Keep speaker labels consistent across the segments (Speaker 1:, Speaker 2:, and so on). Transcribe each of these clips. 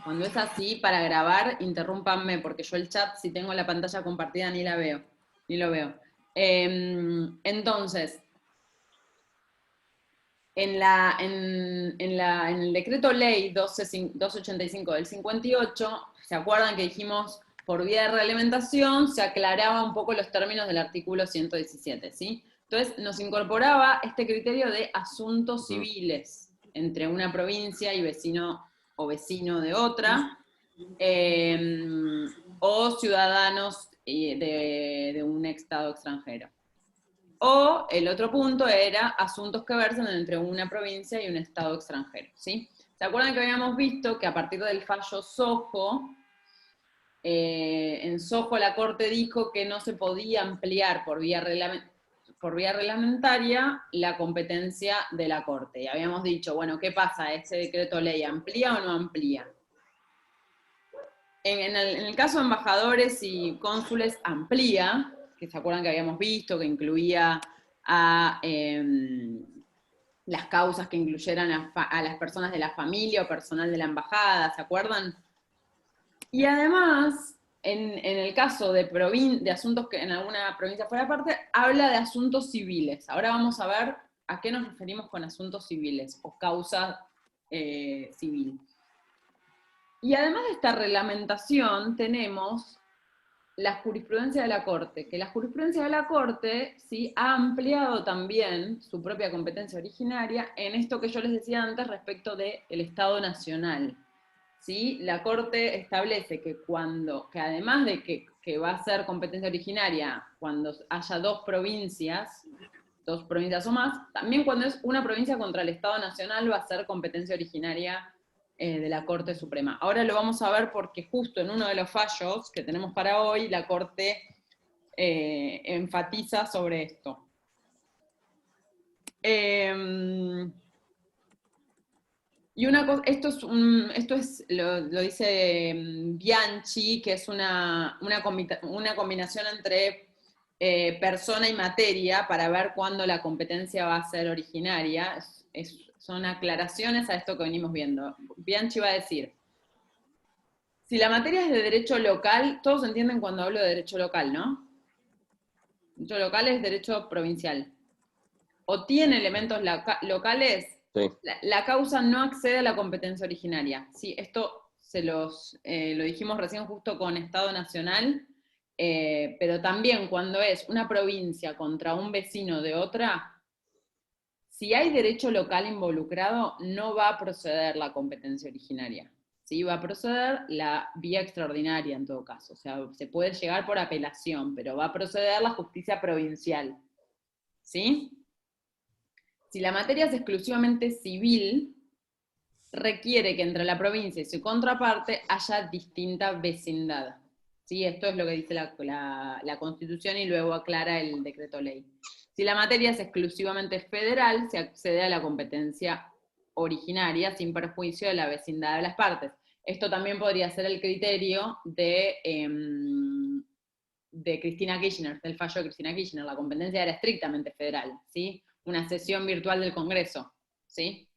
Speaker 1: Cuando es así, para grabar, interrúmpanme, porque yo el chat, si tengo la pantalla compartida, ni la veo, ni lo veo. Entonces, en el decreto ley 285 del 58, ¿se acuerdan que dijimos por vía de reglamentación se aclaraba un poco los términos del artículo 117, ¿sí? Entonces nos incorporaba este criterio de asuntos civiles entre una provincia y vecino o vecino de otra, o ciudadanos de un estado extranjero. O el otro punto era asuntos que versan entre una provincia y un estado extranjero, ¿sí? ¿Se acuerdan que habíamos visto que a partir del fallo Sojo, en Sojo la Corte dijo que no se podía ampliar por vía reglamentaria la competencia de la Corte? Y habíamos dicho, bueno, ¿qué pasa? ¿Ese decreto ley amplía o no amplía? En el caso de embajadores y cónsules amplía, que se acuerdan que habíamos visto, que incluía a las causas que incluyeran a las personas de la familia o personal de la embajada, ¿se acuerdan? Y además, en el caso de asuntos que en alguna provincia fuera parte, habla de asuntos civiles. Ahora vamos a ver a qué nos referimos con asuntos civiles o causa civil. Y además de esta reglamentación, tenemos la jurisprudencia de la Corte, que la jurisprudencia de la Corte ¿sí? ha ampliado también su propia competencia originaria en esto que yo les decía antes respecto del Estado Nacional. ¿Sí? La Corte establece que además de que va a ser competencia originaria cuando haya dos provincias o más, también cuando es una provincia contra el Estado Nacional va a ser competencia originaria de la Corte Suprema. Ahora lo vamos a ver porque justo en uno de los fallos que tenemos para hoy, la Corte enfatiza sobre esto. Y una cosa, esto lo dice Bianchi, que es una combinación entre persona y materia para ver cuándo la competencia va a ser originaria. Son aclaraciones a esto que venimos viendo. Bianchi va a decir, si la materia es de derecho local, todos entienden cuando hablo de derecho local, ¿no? Derecho local es derecho provincial. O tiene elementos locales,
Speaker 2: Sí.
Speaker 1: la causa no accede a la competencia originaria. Sí, esto lo dijimos recién justo con Estado Nacional, pero también cuando es una provincia contra un vecino de otra, si hay derecho local involucrado, no va a proceder la competencia originaria. ¿Sí? Va a proceder la vía extraordinaria en todo caso. O sea, se puede llegar por apelación, pero va a proceder la justicia provincial. ¿Sí? Si la materia es exclusivamente civil, requiere que entre la provincia y su contraparte haya distinta vecindad. ¿Sí? Esto es lo que dice la Constitución y luego aclara el decreto ley. Si la materia es exclusivamente federal, se accede a la competencia originaria sin perjuicio de la vecindad de las partes. Esto también podría ser el criterio de Cristina Kirchner, del fallo de Cristina Kirchner. La competencia era estrictamente federal, ¿sí? Una sesión virtual del Congreso, ¿sí?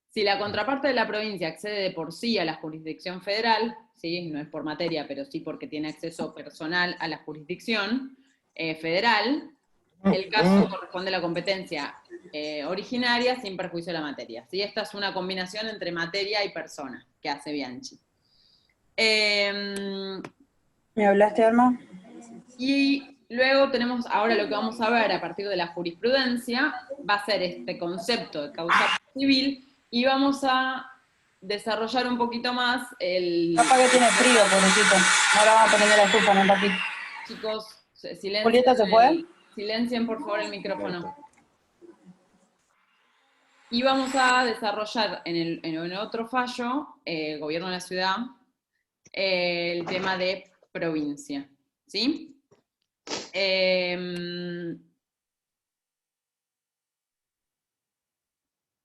Speaker 1: Si la contraparte de la provincia accede de por sí a la jurisdicción federal, ¿sí? No es por materia, pero sí porque tiene acceso personal a la jurisdicción federal, el caso corresponde a la competencia originaria sin perjuicio de la materia. ¿Sí? Esta es una combinación entre materia y persona que hace Bianchi.
Speaker 3: ¿Me hablaste, Alma?
Speaker 1: Y luego tenemos, ahora lo que vamos a ver a partir de la jurisprudencia, va a ser este concepto de causa civil y vamos a desarrollar un poquito más el...
Speaker 3: Capaz que tiene frío, pobrecito. Ahora vamos a ponerle la estufa en un ratito.
Speaker 1: Chicos,
Speaker 3: ¿Julieta se fue?
Speaker 1: silencien por favor el micrófono. Y vamos a desarrollar en otro fallo, gobierno de la ciudad, el tema de provincia, ¿sí?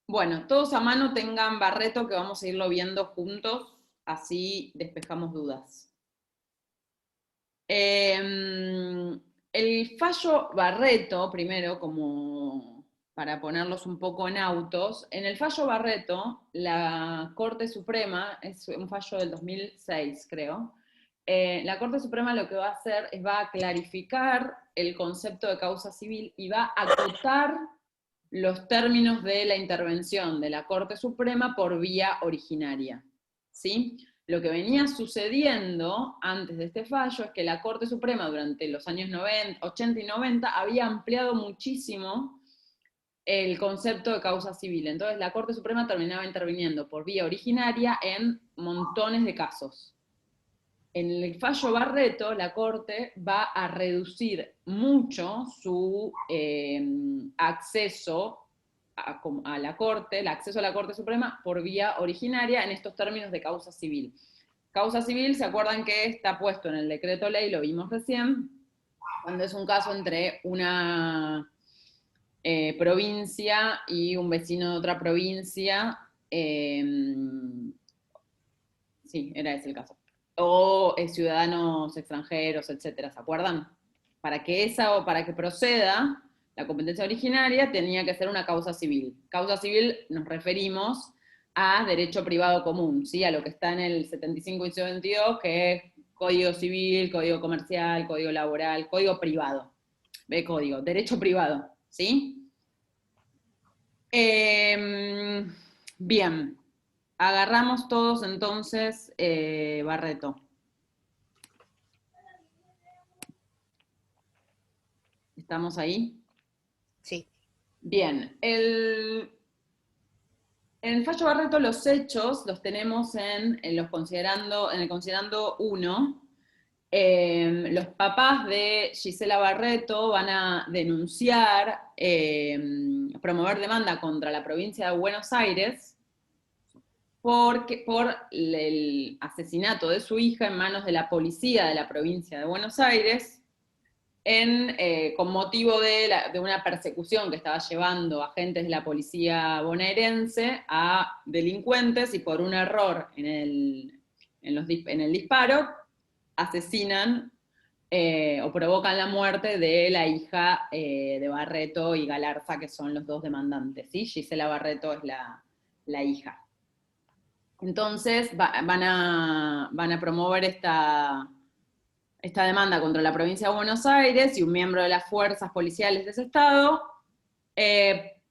Speaker 1: Bueno, todos a mano tengan Barreto, que vamos a irlo viendo juntos, así despejamos dudas. El fallo Barreto, primero, como para ponerlos un poco en autos, en el fallo Barreto, la Corte Suprema, es un fallo del 2006, creo, la Corte Suprema lo que va a hacer es va a clarificar el concepto de causa civil y va a acotar los términos de la intervención de la Corte Suprema por vía originaria, ¿sí? Lo que venía sucediendo antes de este fallo es que la Corte Suprema durante los años 90, 80 y 90 había ampliado muchísimo el concepto de causa civil. Entonces la Corte Suprema terminaba interviniendo por vía originaria en montones de casos. En el fallo Barreto, la Corte va a reducir mucho su acceso a la Corte, el acceso a la Corte Suprema por vía originaria en estos términos de causa civil. Causa civil, ¿se acuerdan que está puesto en el decreto ley? Lo vimos recién, cuando es un caso entre una provincia y un vecino de otra provincia. Sí, era ese el caso. O ciudadanos extranjeros, etcétera, ¿se acuerdan? Para que proceda la competencia originaria tenía que ser una causa civil. Causa civil nos referimos a derecho privado común, ¿sí? A lo que está en el 75 y 72, que es Código Civil, Código Comercial, Código Laboral, Código Privado. Ve código, derecho privado, ¿sí? Bien. Agarramos todos entonces Barreto. ¿Estamos ahí?
Speaker 2: Sí.
Speaker 1: Bien. En el fallo Barreto los hechos los tenemos en el considerando 1. Los papás de Gisela Barreto van a denunciar, promover demanda contra la provincia de Buenos Aires por el asesinato de su hija en manos de la policía de la provincia de Buenos Aires, con motivo de una persecución que estaba llevando agentes de la policía bonaerense a delincuentes, y por un error en el disparo, asesinan o provocan la muerte de la hija de Barreto y Galarza, que son los dos demandantes, ¿sí? Gisela Barreto es la hija. Entonces van a promover esta demanda contra la provincia de Buenos Aires y un miembro de las fuerzas policiales de ese estado,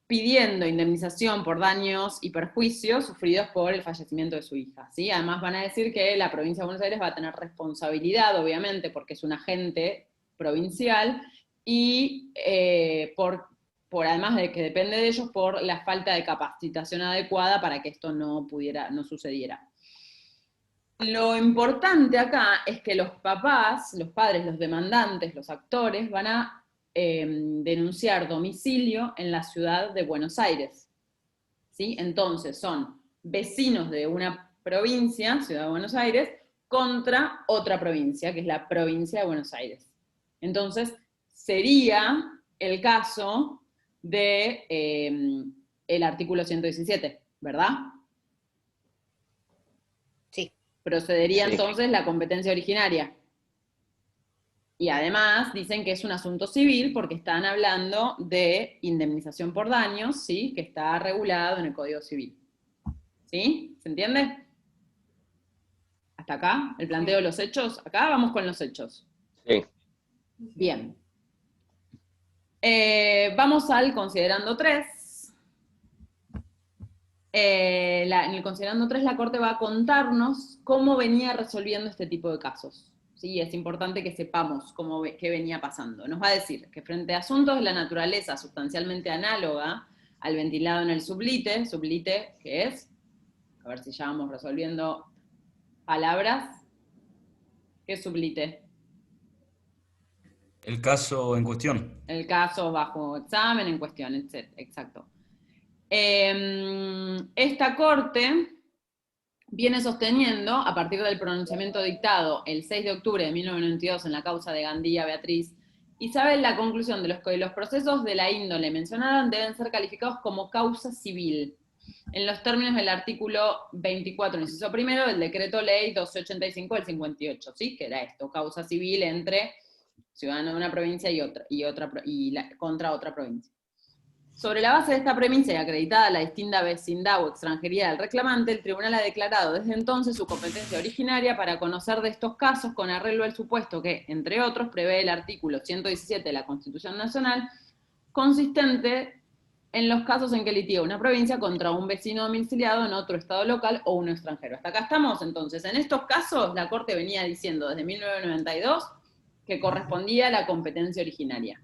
Speaker 1: pidiendo indemnización por daños y perjuicios sufridos por el fallecimiento de su hija, ¿sí? Además van a decir que la provincia de Buenos Aires va a tener responsabilidad, obviamente, porque es un agente provincial, y además de que depende de ellos, por la falta de capacitación adecuada para que esto no sucediera. Lo importante acá es que los papás, los padres, los demandantes, los actores, van a denunciar domicilio en la ciudad de Buenos Aires, ¿sí? Entonces son vecinos de una provincia, Ciudad de Buenos Aires, contra otra provincia, que es la provincia de Buenos Aires. Entonces sería el caso de el artículo 117, ¿verdad?
Speaker 2: Sí.
Speaker 1: Procedería entonces la competencia originaria. Y además dicen que es un asunto civil porque están hablando de indemnización por daños, ¿sí? Que está regulado en el Código Civil. ¿Sí? ¿Se entiende? ¿Hasta acá? ¿El planteo de los hechos? Acá vamos con los hechos.
Speaker 4: Sí.
Speaker 1: Bien. Vamos al considerando 3. En el considerando 3 la Corte va a contarnos cómo venía resolviendo este tipo de casos. ¿Sí? Es importante que sepamos qué venía pasando. Nos va a decir que frente a asuntos de la naturaleza sustancialmente análoga al ventilado en el sublite, ¿qué es? A ver si ya vamos resolviendo palabras. ¿Qué es sublite?
Speaker 5: El caso en cuestión.
Speaker 1: El caso bajo examen, en cuestión, exacto. Esta Corte viene sosteniendo, a partir del pronunciamiento dictado el 6 de octubre de 1992 en la causa de Gandía Beatriz Isabel, la conclusión de los procesos de la índole mencionada deben ser calificados como causa civil, en los términos del artículo 24, inciso primero, del decreto ley 1285 del 58, ¿sí? Que era esto, causa civil entre ciudadano de una provincia contra otra provincia. Sobre la base de esta premisa y acreditada la distinta vecindad o extranjería del reclamante, el tribunal ha declarado desde entonces su competencia originaria para conocer de estos casos con arreglo al supuesto que, entre otros, prevé el artículo 117 de la Constitución Nacional, consistente en los casos en que litiga una provincia contra un vecino domiciliado en otro estado local o un extranjero. Hasta acá estamos, entonces. En estos casos, la Corte venía diciendo desde 1992 que correspondía a la competencia originaria.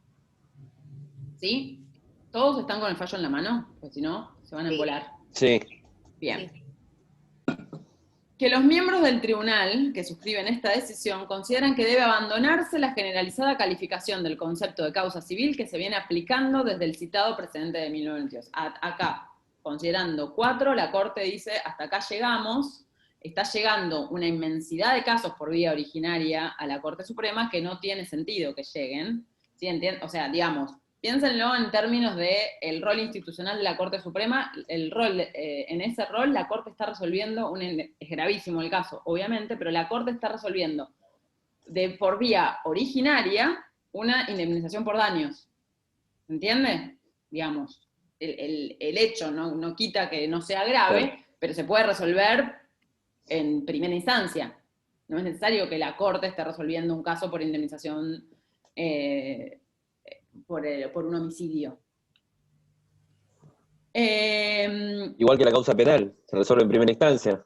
Speaker 1: ¿Sí? ¿Todos están con el fallo en la mano? Pues si no, se van a embolar.
Speaker 4: Sí.
Speaker 1: Bien.
Speaker 2: Sí.
Speaker 1: Que los miembros del tribunal que suscriben esta decisión consideran que debe abandonarse la generalizada calificación del concepto de causa civil que se viene aplicando desde el citado precedente de 1992. Acá, considerando 4, la Corte dice, hasta acá llegamos, está llegando una inmensidad de casos por vía originaria a la Corte Suprema que no tiene sentido que lleguen. ¿Sí? O sea, digamos, piénsenlo en términos del rol institucional de la Corte Suprema, en ese rol la Corte está resolviendo, es gravísimo el caso, obviamente, pero la Corte está resolviendo por vía originaria una indemnización por daños. ¿Entiende? Digamos, el hecho no quita que no sea grave,
Speaker 4: Claro.
Speaker 1: pero se puede resolver en primera instancia. No es necesario que la Corte esté resolviendo un caso por indemnización por un homicidio.
Speaker 4: Igual que la causa penal, se resuelve en primera instancia.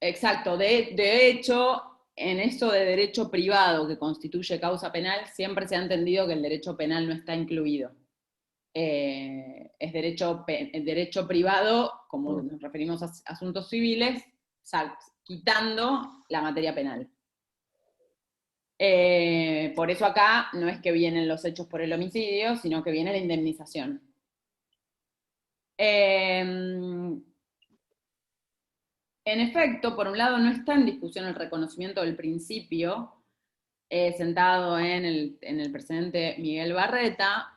Speaker 1: Exacto, de hecho, en esto de derecho privado que constituye causa penal, siempre se ha entendido que el derecho penal no está incluido. Es derecho privado, como nos referimos a asuntos civiles, quitando la materia penal. Por eso acá no es que vienen los hechos por el homicidio, sino que viene la indemnización. En efecto, por un lado no está en discusión el reconocimiento del principio, sentado en el presidente Miguel Barreta,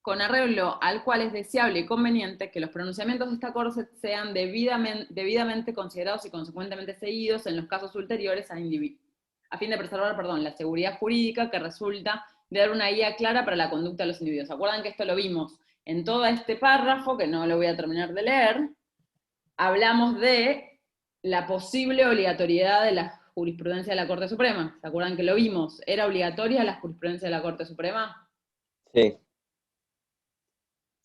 Speaker 1: con arreglo al cual es deseable y conveniente que los pronunciamientos de esta Corte sean debidamente considerados y consecuentemente seguidos en los casos ulteriores a fin de preservar, la seguridad jurídica que resulta de dar una guía clara para la conducta de los individuos. ¿Se acuerdan que esto lo vimos en todo este párrafo, que no lo voy a terminar de leer? Hablamos de la posible obligatoriedad de la jurisprudencia de la Corte Suprema. ¿Se acuerdan que lo vimos? ¿Era obligatoria la jurisprudencia de la Corte Suprema?
Speaker 4: Sí.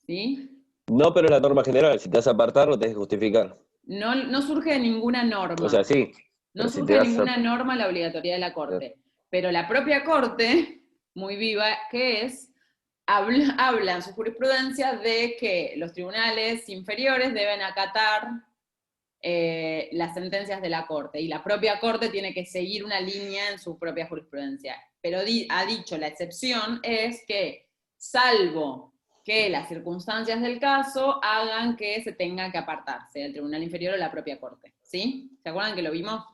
Speaker 1: ¿Sí?
Speaker 4: No, pero es la norma general. Si te vas a apartar, lo tenés que justificar.
Speaker 1: No surge de ninguna norma.
Speaker 4: O sea, sí.
Speaker 1: No
Speaker 4: pero si
Speaker 1: surge
Speaker 4: te
Speaker 1: de
Speaker 4: vas
Speaker 1: ninguna norma la obligatoriedad de la Corte. Pero la propia Corte, muy viva que es, habla en su jurisprudencia de que los tribunales inferiores deben acatar las sentencias de la Corte, y la propia Corte tiene que seguir una línea en su propia jurisprudencia. Pero ha dicho, la excepción es que, salvo que las circunstancias del caso hagan que se tenga que apartarse el tribunal inferior o la propia Corte. ¿Sí? ¿Se acuerdan que lo vimos?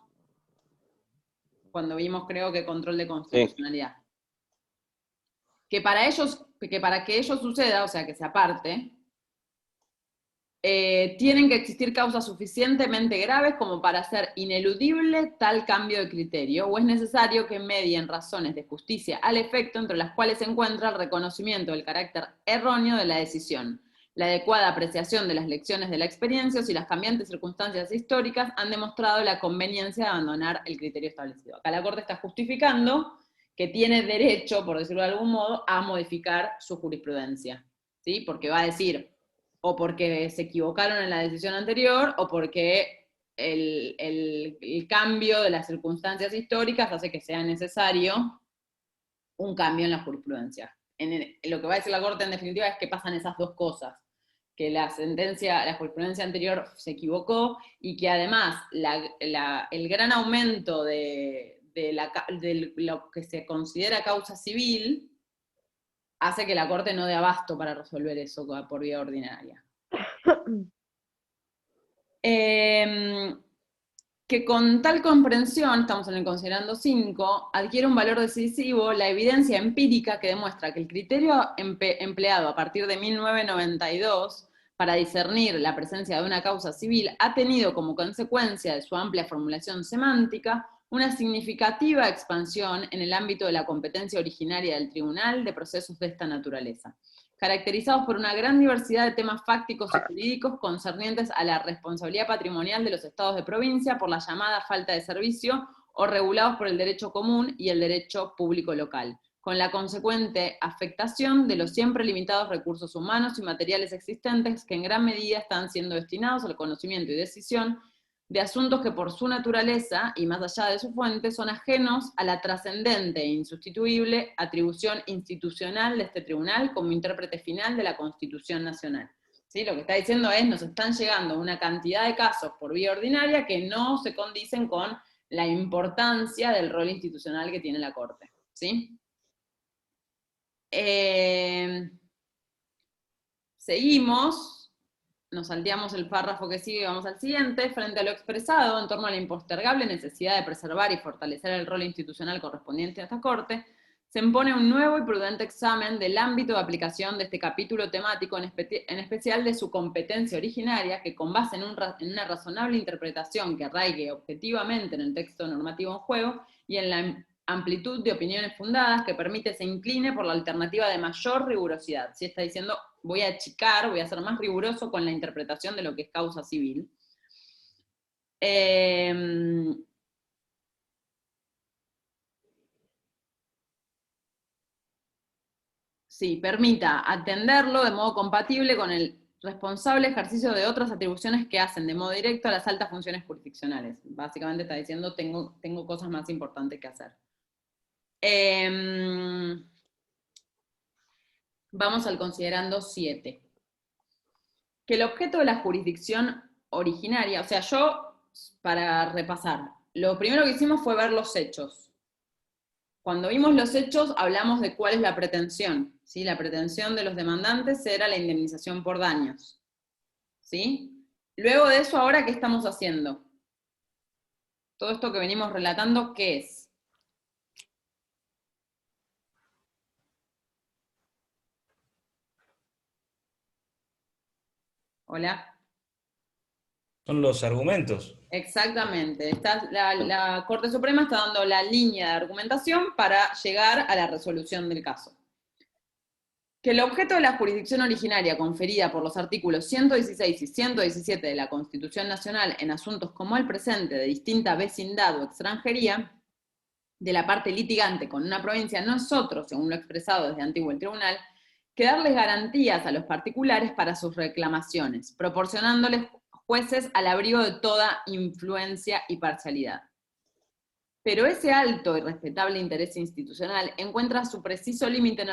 Speaker 1: Cuando vimos, creo que control de constitucionalidad. Sí. Que para que ello suceda, o sea, que se aparte, tienen que existir causas suficientemente graves como para hacer ineludible tal cambio de criterio, o es necesario que medien razones de justicia al efecto, entre las cuales se encuentra el reconocimiento del carácter erróneo de la decisión, la adecuada apreciación de las lecciones de la experiencia, o si las cambiantes circunstancias históricas han demostrado la conveniencia de abandonar el criterio establecido. Acá la Corte está justificando que tiene derecho, por decirlo de algún modo, a modificar su jurisprudencia, ¿sí? Porque va a decir, o porque se equivocaron en la decisión anterior, o porque el cambio de las circunstancias históricas hace que sea necesario un cambio en la jurisprudencia. Lo que va a decir la Corte en definitiva es que pasan esas dos cosas, que la jurisprudencia anterior se equivocó, y que además el gran aumento de lo que se considera causa civil hace que la Corte no dé abasto para resolver eso por vía ordinaria. Que con tal comprensión, estamos en el considerando 5, adquiere un valor decisivo la evidencia empírica que demuestra que el criterio empleado a partir de 1992 para discernir la presencia de una causa civil ha tenido como consecuencia de su amplia formulación semántica una significativa expansión en el ámbito de la competencia originaria del tribunal de procesos de esta naturaleza, caracterizados por una gran diversidad de temas fácticos y jurídicos concernientes a la responsabilidad patrimonial de los estados de provincia por la llamada falta de servicio o regulados por el derecho común y el derecho público local, con la consecuente afectación de los siempre limitados recursos humanos y materiales existentes que en gran medida están siendo destinados al conocimiento y decisión de asuntos que por su naturaleza, y más allá de su fuente, son ajenos a la trascendente e insustituible atribución institucional de este tribunal como intérprete final de la Constitución Nacional. ¿Sí? Lo que está diciendo es, nos están llegando una cantidad de casos por vía ordinaria que no se condicen con la importancia del rol institucional que tiene la Corte. ¿Sí? Seguimos. Nos salteamos el párrafo que sigue y vamos al siguiente. Frente a lo expresado en torno a la impostergable necesidad de preservar y fortalecer el rol institucional correspondiente a esta Corte, se impone un nuevo y prudente examen del ámbito de aplicación de este capítulo temático, en especial de su competencia originaria, que con base en una razonable interpretación que arraigue objetivamente en el texto normativo en juego y en la amplitud de opiniones fundadas que permite se incline por la alternativa de mayor rigurosidad. ¿Sí? Está diciendo, voy a achicar, voy a ser más riguroso con la interpretación de lo que es causa civil. Sí, permita atenderlo de modo compatible con el responsable ejercicio de otras atribuciones que hacen de modo directo a las altas funciones jurisdiccionales. Básicamente está diciendo, tengo cosas más importantes que hacer. Vamos al considerando 7. Que el objeto de la jurisdicción originaria, o sea, para repasar, lo primero que hicimos fue ver los hechos. Cuando vimos los hechos, hablamos de cuál es la pretensión. ¿Sí? La pretensión de los demandantes era la indemnización por daños. ¿Sí? Luego de eso, ahora, ¿qué estamos haciendo? Todo esto que venimos relatando, ¿qué es? Hola.
Speaker 5: Son los argumentos.
Speaker 1: Exactamente. La Corte Suprema está dando la línea de argumentación para llegar a la resolución del caso. Que el objeto de la jurisdicción originaria conferida por los artículos 116 y 117 de la Constitución Nacional en asuntos como el presente de distinta vecindad o extranjería de la parte litigante con una provincia no es otro, según lo expresado desde antiguo el tribunal, que darles garantías a los particulares para sus reclamaciones, proporcionándoles jueces al abrigo de toda influencia y parcialidad. Pero ese alto y respetable interés institucional encuentra su preciso límite en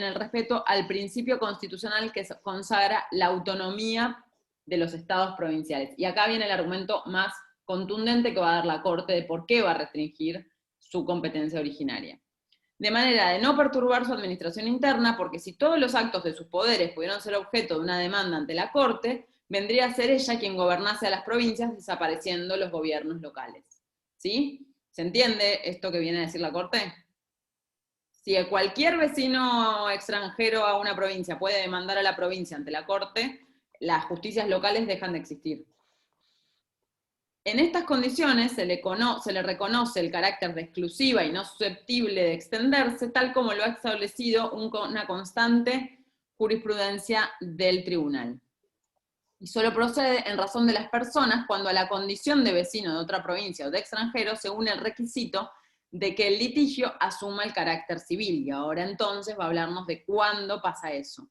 Speaker 1: el respeto al principio constitucional que consagra la autonomía de los estados provinciales. Y acá viene el argumento más contundente que va a dar la Corte de por qué va a restringir su competencia originaria. De manera de no perturbar su administración interna, porque si todos los actos de sus poderes pudieron ser objeto de una demanda ante la Corte, vendría a ser ella quien gobernase a las provincias, desapareciendo los gobiernos locales. ¿Sí? ¿Se entiende esto que viene a decir la Corte? Si cualquier vecino extranjero a una provincia puede demandar a la provincia ante la Corte, las justicias locales dejan de existir. En estas condiciones se le reconoce el carácter de exclusiva y no susceptible de extenderse, tal como lo ha establecido una constante jurisprudencia del tribunal. Y solo procede en razón de las personas cuando a la condición de vecino de otra provincia o de extranjero se une el requisito de que el litigio asuma el carácter civil. Y ahora entonces va a hablarnos de cuándo pasa eso.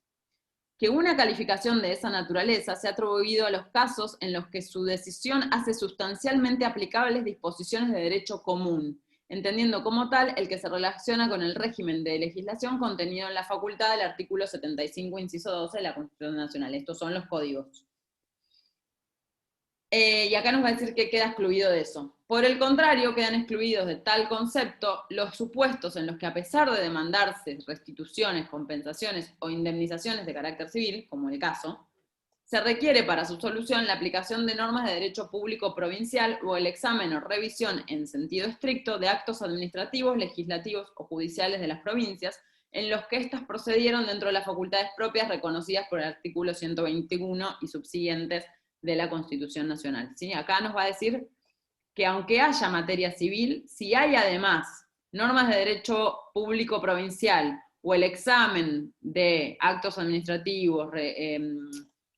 Speaker 1: Que una calificación de esa naturaleza se ha atribuido a los casos en los que su decisión hace sustancialmente aplicables disposiciones de derecho común, entendiendo como tal el que se relaciona con el régimen de legislación contenido en la facultad del artículo 75, inciso 12 de la Constitución Nacional. Estos son los códigos. Y acá nos va a decir que queda excluido de eso. Por el contrario, quedan excluidos de tal concepto los supuestos en los que, a pesar de demandarse restituciones, compensaciones o indemnizaciones de carácter civil, como el caso, se requiere para su solución la aplicación de normas de derecho público provincial o el examen o revisión en sentido estricto de actos administrativos, legislativos o judiciales de las provincias, en los que éstas procedieron dentro de las facultades propias reconocidas por el artículo 121 y subsiguientes de la Constitución Nacional. ¿Sí? Acá nos va a decir que aunque haya materia civil, si hay además normas de derecho público provincial o el examen de actos administrativos,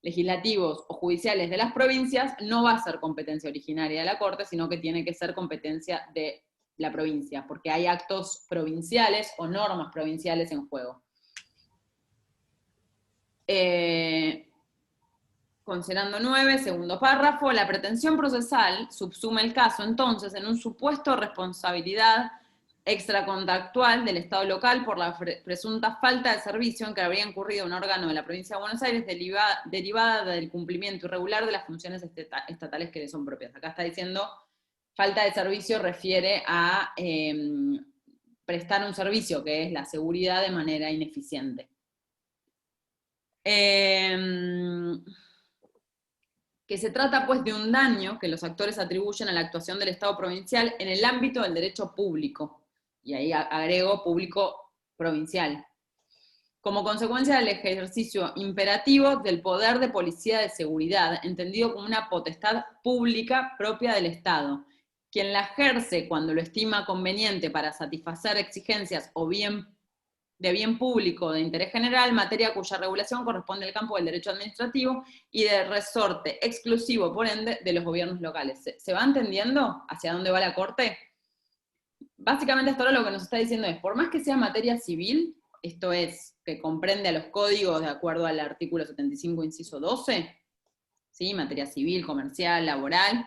Speaker 1: legislativos o judiciales de las provincias, no va a ser competencia originaria de la Corte, sino que tiene que ser competencia de la provincia, porque hay actos provinciales o normas provinciales en juego. Considerando 9, segundo párrafo, la pretensión procesal subsume el caso entonces en un supuesto de responsabilidad extracontractual del Estado local por la presunta falta de servicio en que habría incurrido un órgano de la provincia de Buenos Aires derivada del cumplimiento irregular de las funciones estatales que le son propias. Acá está diciendo falta de servicio refiere a prestar un servicio que es la seguridad de manera ineficiente. Que se trata pues de un daño que los actores atribuyen a la actuación del Estado provincial en el ámbito del derecho público, y ahí agrego público provincial, como consecuencia del ejercicio imperativo del poder de policía de seguridad, entendido como una potestad pública propia del Estado, quien la ejerce cuando lo estima conveniente para satisfacer exigencias o de bien público de interés general, materia cuya regulación corresponde al campo del derecho administrativo y de resorte exclusivo, por ende, de los gobiernos locales. ¿Se va entendiendo hacia dónde va la Corte? Básicamente hasta ahora lo que nos está diciendo es, por más que sea materia civil, esto es, que comprende a los códigos de acuerdo al artículo 75, inciso 12, ¿sí? Materia civil, comercial, laboral.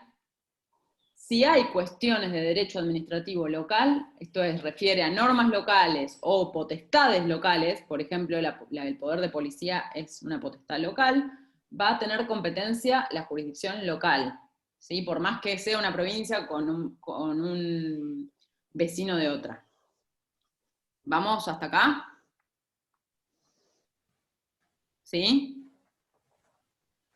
Speaker 1: Si hay cuestiones de derecho administrativo local, esto es, refiere a normas locales o potestades locales, por ejemplo, el poder de policía es una potestad local, va a tener competencia la jurisdicción local, ¿sí? Por más que sea una provincia con un vecino de otra. ¿Vamos hasta acá? ¿Sí?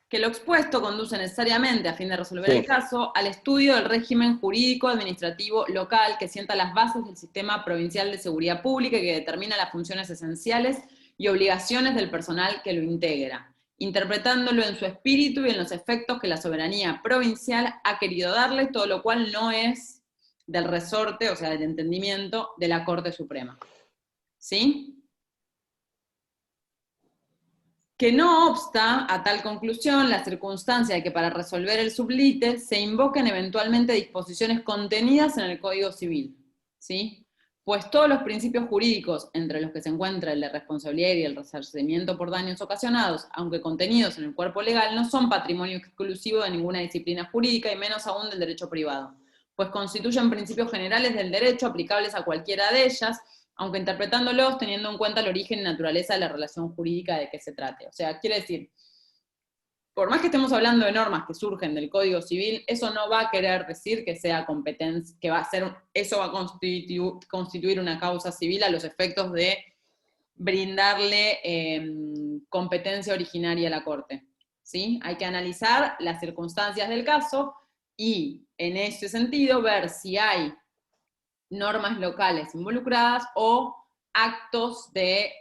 Speaker 1: Que lo expuesto conduce necesariamente, a fin de resolver el caso, al estudio del régimen jurídico administrativo local que sienta las bases del sistema provincial de seguridad pública y que determina las funciones esenciales y obligaciones del personal que lo integra, interpretándolo en su espíritu y en los efectos que la soberanía provincial ha querido darle, todo lo cual no es del resorte, o sea, del entendimiento de la Corte Suprema. ¿Sí? Que no obsta a tal conclusión la circunstancia de que para resolver el sublite se invoquen eventualmente disposiciones contenidas en el Código Civil, ¿sí? Pues todos los principios jurídicos, entre los que se encuentra el de responsabilidad y el resarcimiento por daños ocasionados, aunque contenidos en el cuerpo legal, no son patrimonio exclusivo de ninguna disciplina jurídica y menos aún del derecho privado, pues constituyen principios generales del derecho aplicables a cualquiera de ellas, aunque interpretándolos teniendo en cuenta el origen y naturaleza de la relación jurídica de que se trate. O sea, quiere decir, por más que estemos hablando de normas que surgen del Código Civil, eso no va a querer decir que sea competencia, que va a ser, eso va a constituir una causa civil a los efectos de brindarle competencia originaria a la Corte. ¿Sí? Hay que analizar las circunstancias del caso y, en ese sentido, ver si hay normas locales involucradas o actos de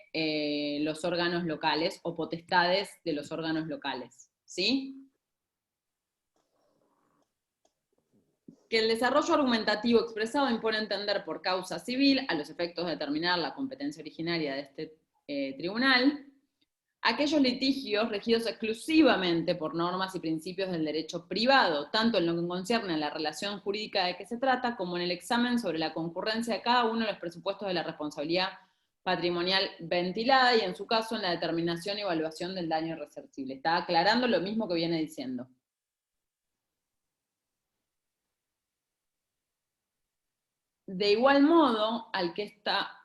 Speaker 1: los órganos locales o potestades de los órganos locales, ¿sí? Que el desarrollo argumentativo expresado impone entender por causa civil, a los efectos de determinar la competencia originaria de este tribunal, aquellos litigios regidos exclusivamente por normas y principios del derecho privado, tanto en lo que concierne a la relación jurídica de que se trata, como en el examen sobre la concurrencia de cada uno de los presupuestos de la responsabilidad patrimonial ventilada, y en su caso en la determinación y evaluación del daño irreversible. Está aclarando lo mismo que viene diciendo. De igual modo, al que esta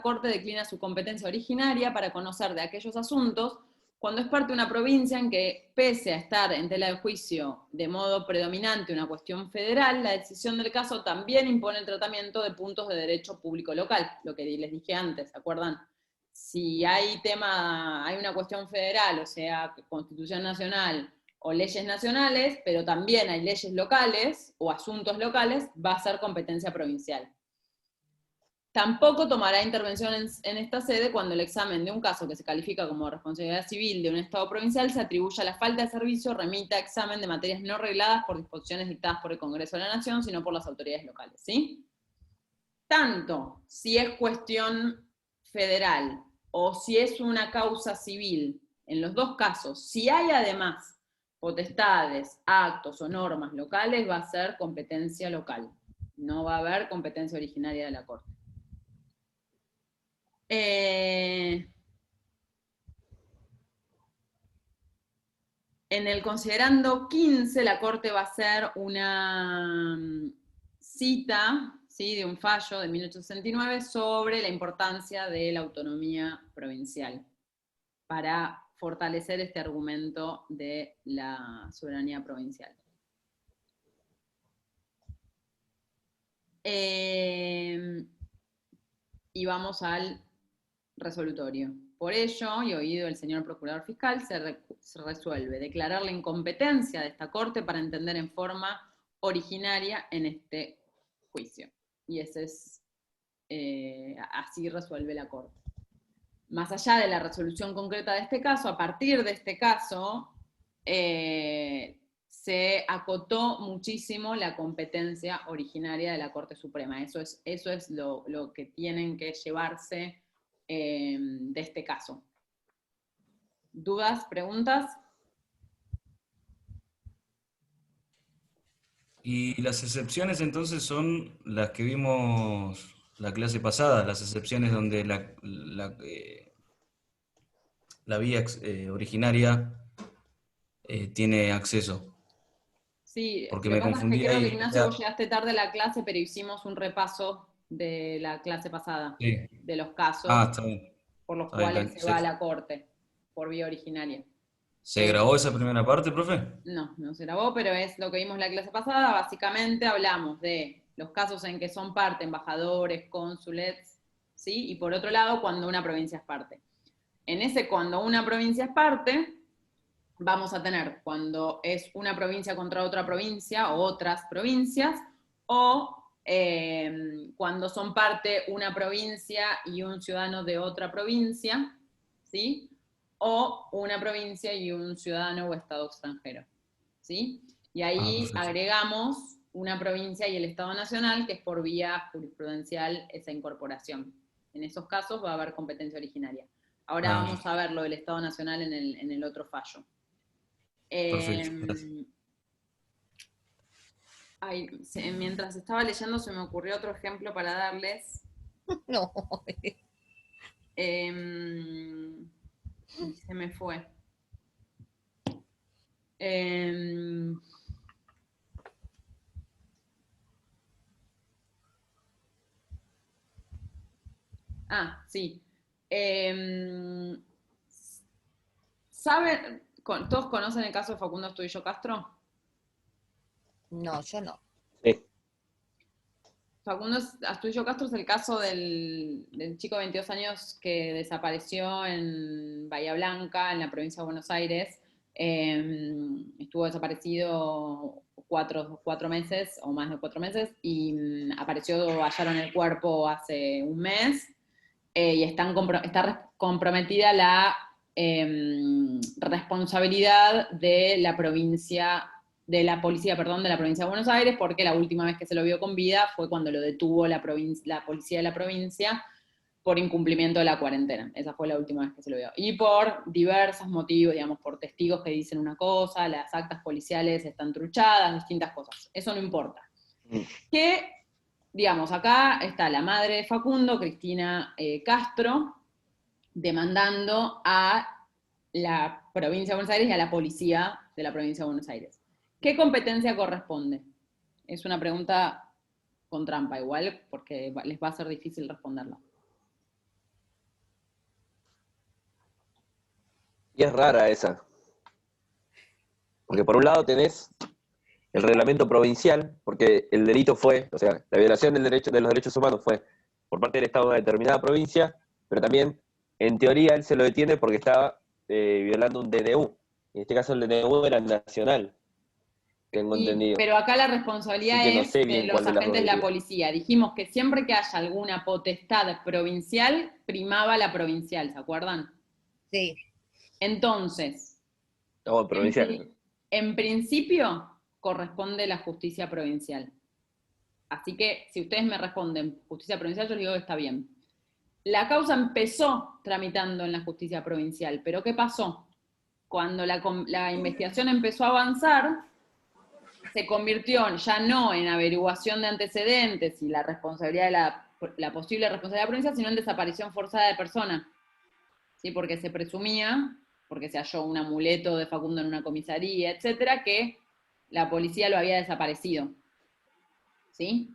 Speaker 1: Corte declina su competencia originaria para conocer de aquellos asuntos, cuando es parte de una provincia en que, pese a estar en tela de juicio de modo predominante una cuestión federal, la decisión del caso también impone el tratamiento de puntos de derecho público local, lo que les dije antes, ¿se acuerdan? Si hay una cuestión federal, o sea, Constitución Nacional, o leyes nacionales, pero también hay leyes locales, o asuntos locales, va a ser competencia provincial. Tampoco tomará intervención en esta sede cuando el examen de un caso que se califica como responsabilidad civil de un Estado provincial se atribuya la falta de servicio, remita examen de materias no regladas por disposiciones dictadas por el Congreso de la Nación, sino por las autoridades locales, ¿sí? Tanto si es cuestión federal o si es una causa civil, en los dos casos, si hay además potestades, actos o normas locales, va a ser competencia local. No va a haber competencia originaria de la Corte. En el considerando 15, la Corte va a hacer una cita, ¿sí?, de un fallo de 1869 sobre la importancia de la autonomía provincial para fortalecer este argumento de la soberanía provincial. Y vamos al resolutorio. Por ello, y oído el señor Procurador Fiscal, se resuelve declarar la incompetencia de esta Corte para entender en forma originaria en este juicio. Y ese es, así resuelve la Corte. Más allá de la resolución concreta de este caso, a partir de este caso, se acotó muchísimo la competencia originaria de la Corte Suprema. Eso es lo que tienen que llevarse de este caso. ¿Dudas? ¿Preguntas?
Speaker 5: Y las excepciones entonces son las que vimos la clase pasada, las excepciones donde la vía originaria tiene acceso.
Speaker 1: Sí,
Speaker 5: Porque
Speaker 1: lo que
Speaker 5: me
Speaker 1: pasa es que
Speaker 5: confundí
Speaker 1: creo que
Speaker 5: ahí.
Speaker 1: Ignacio, vos llegaste tarde a la clase, pero hicimos un repaso de la clase pasada,
Speaker 5: Sí.
Speaker 1: de los casos
Speaker 5: Está bien.
Speaker 1: por los
Speaker 5: Está bien,
Speaker 1: cuales se va a la Corte, por vía originaria.
Speaker 5: ¿Se grabó esa primera parte, profe?
Speaker 1: No se grabó, pero es lo que vimos la clase pasada. Básicamente hablamos de los casos en que son parte embajadores, cónsules, ¿sí? Y por otro lado, cuando una provincia es parte. En ese cuando una provincia es parte, vamos a tener cuando es una provincia contra otra provincia o otras provincias, o cuando son parte una provincia y un ciudadano de otra provincia, ¿sí? O una provincia y un ciudadano o estado extranjero, ¿sí? Y ahí agregamos una provincia y el Estado Nacional, que es por vía jurisprudencial esa incorporación. En esos casos va a haber competencia originaria. Ahora vamos a ver lo del Estado Nacional en el otro fallo.
Speaker 5: Perfecto.
Speaker 1: Mientras estaba leyendo se me ocurrió otro ejemplo para darles.
Speaker 2: No.
Speaker 1: Se me fue. Sí. ¿Saben? ¿Todos conocen el caso de Facundo Astudillo Castro?
Speaker 2: No, yo no.
Speaker 4: Sí.
Speaker 1: Facundo Astudillo Castro es el caso del chico de 22 años que desapareció en Bahía Blanca, en la provincia de Buenos Aires. Estuvo desaparecido 4 meses, o más de 4 meses, y hallaron el cuerpo hace un mes, y está comprometida la responsabilidad de la policía de la provincia de Buenos Aires, porque la última vez que se lo vio con vida fue cuando lo detuvo la policía de la provincia por incumplimiento de la cuarentena. Esa fue la última vez que se lo vio. Y por diversos motivos, digamos, por testigos que dicen una cosa, las actas policiales están truchadas, distintas cosas. Eso no importa. Que, digamos, acá está la madre de Facundo, Cristina Castro, demandando a la provincia de Buenos Aires y a la policía de la provincia de Buenos Aires. ¿Qué competencia corresponde? Es una pregunta con trampa igual, porque les va a ser difícil responderla.
Speaker 4: Y es rara esa. Porque por un lado tenés el reglamento provincial, porque el delito fue, o sea, la violación de los derechos humanos fue por parte del Estado de una determinada provincia, pero también, en teoría, él se lo detiene porque estaba violando un DNU. En este caso el DNU era nacional. tengo entendido.
Speaker 1: Pero acá la responsabilidad
Speaker 4: Así que no
Speaker 1: es
Speaker 4: sé
Speaker 1: de
Speaker 4: bien
Speaker 1: los
Speaker 4: cuál de las dos
Speaker 1: agentes de la
Speaker 4: diría.
Speaker 1: policía. Dijimos que siempre que haya alguna potestad provincial, primaba la provincial, ¿se acuerdan?
Speaker 2: Sí.
Speaker 1: Entonces,
Speaker 4: No,
Speaker 1: en,
Speaker 4: provincial.
Speaker 1: en principio corresponde la justicia provincial. Así que si ustedes me responden justicia provincial, yo les digo que está bien. La causa empezó tramitando en la justicia provincial, pero ¿qué pasó? Cuando la investigación empezó a avanzar, se convirtió ya no en averiguación de antecedentes y la responsabilidad de la posible responsabilidad provincial, sino en desaparición forzada de persona. ¿Sí? Porque se presumía, porque se halló un amuleto de Facundo en una comisaría, etcétera, que la policía lo había desaparecido. ¿Sí?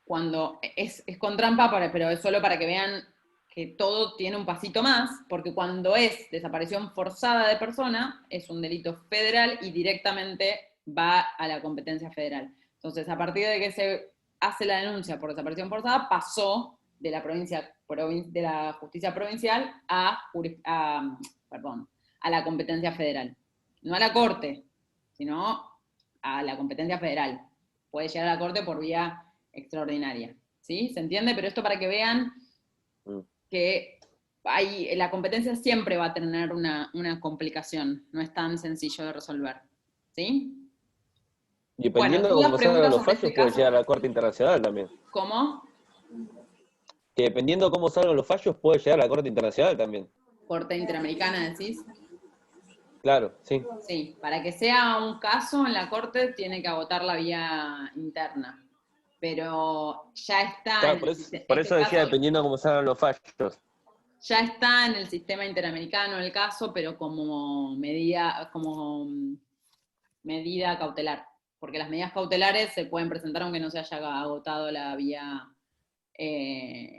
Speaker 1: Cuando es con trampa, pero es solo para que vean que todo tiene un pasito más, porque cuando es desaparición forzada de persona, es un delito federal y directamente va a la competencia federal. Entonces, a partir de que se hace la denuncia por desaparición forzada, pasó de la de la justicia provincial a la competencia federal. No a la corte, sino a la competencia federal. Puede llegar a la corte por vía extraordinaria. ¿Sí? ¿Se entiende? Pero esto para que vean que la competencia siempre va a tener una complicación, no es tan sencillo de resolver. ¿Sí? Bueno,
Speaker 4: Dependiendo de
Speaker 1: ¿dudas,
Speaker 4: cómo salgan
Speaker 1: preguntas
Speaker 4: los
Speaker 1: sobre
Speaker 4: fallos,
Speaker 1: este
Speaker 4: puede
Speaker 1: caso?
Speaker 4: llegar a la Corte Internacional también.
Speaker 1: ¿Cómo?
Speaker 4: Que dependiendo de cómo salgan los fallos, puede llegar a la Corte Internacional también.
Speaker 1: ¿Corte Interamericana decís?
Speaker 4: Claro, sí.
Speaker 1: Sí, para que sea un caso en la Corte tiene que agotar la vía interna. Pero ya está
Speaker 4: Claro,
Speaker 1: en el sistema,
Speaker 4: por
Speaker 1: este
Speaker 4: eso decía,
Speaker 1: caso
Speaker 4: dependiendo de cómo salgan los fallos.
Speaker 1: ya está en el sistema interamericano el caso, pero como medida cautelar, porque las medidas cautelares se pueden presentar aunque no se haya agotado la vía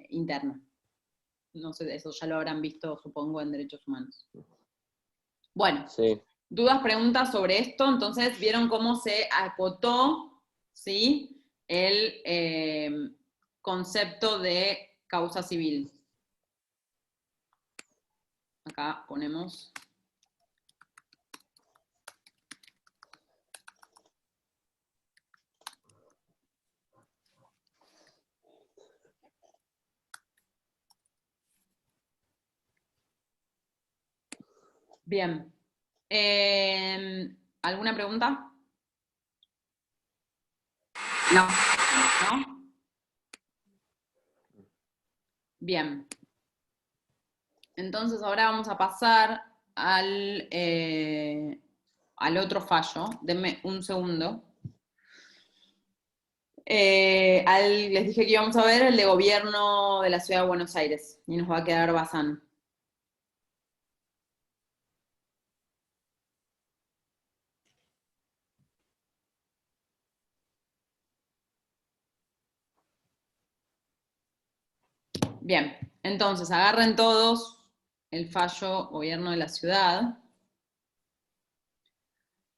Speaker 1: interna. No sé, eso ya lo habrán visto, supongo, en derechos humanos. Bueno,
Speaker 4: Sí.
Speaker 1: dudas, preguntas sobre esto. Entonces, vieron cómo se acotó, ¿sí?, el concepto de causa civil. Acá ponemos... Bien. ¿Alguna pregunta?
Speaker 3: No.
Speaker 1: ¿No? Bien. Entonces ahora vamos a pasar al otro fallo. Denme un segundo. Les dije que íbamos a ver el de gobierno de la Ciudad de Buenos Aires. Y nos va a quedar Bazán. Bien, entonces agarren todos el fallo gobierno de la ciudad.